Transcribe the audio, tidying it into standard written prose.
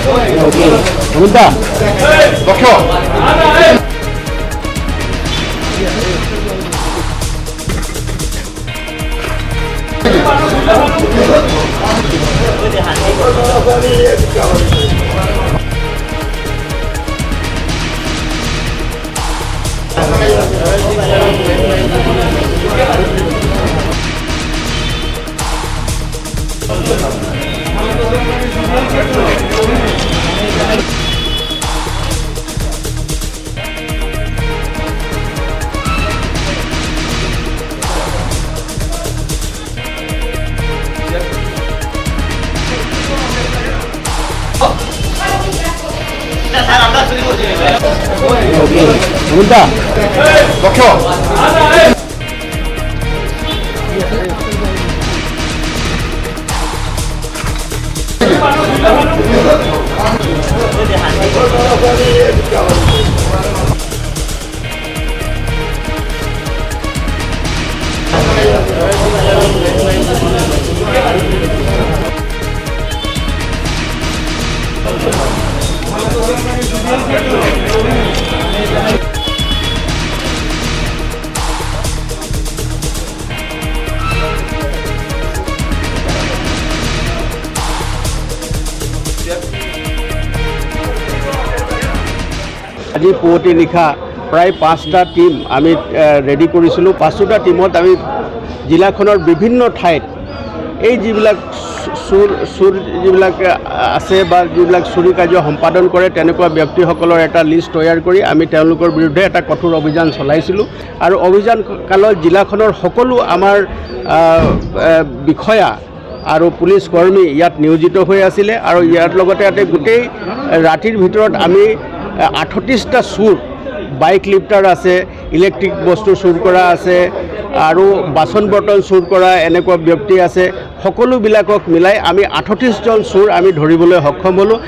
অমিতা লক্ষ্য অমিতা লক্ষ্য আজি পুৱতি নিশা প্ৰায় 5টা টিম আমি ৰেডি কৰিছিলোঁ। 5টা টিমত আমি জিলাখনৰ বিভিন্ন ঠাইত এই যিবিলাক চুৰ যিবিলাক আছে বা যিবিলাক চুৰি কাৰ্য সম্পাদন কৰে তেনেকুৱা ব্যক্তিসকলৰ এটা লিষ্ট তৈয়াৰ কৰি আমি তেওঁলোকৰ বিৰুদ্ধে এটা কঠোৰ অভিযান চলাইছিলোঁ। আৰু অভিযান কালত জিলাখনৰ সকলো আমাৰ বিষয়া আৰু পুলিচ কৰ্মী ইয়াত নিয়োজিত হৈ আছিলে। আৰু ইয়াৰ লগতে ইয়াতে গোটেই ৰাতিৰ ভিতৰত আমি 38টা চুৰ, বাইক লিফ্টাৰ আছে, ইলেক্ট্ৰিক বস্তু চুৰ কৰা আছে আৰু বাচন বৰ্তন চুৰ কৰা এনেকুৱা ব্যক্তি আছে। সকলোবিলাকক মিলাই আমি 38জন চুৰ আমি ধৰিবলৈ সক্ষম হ'লোঁ।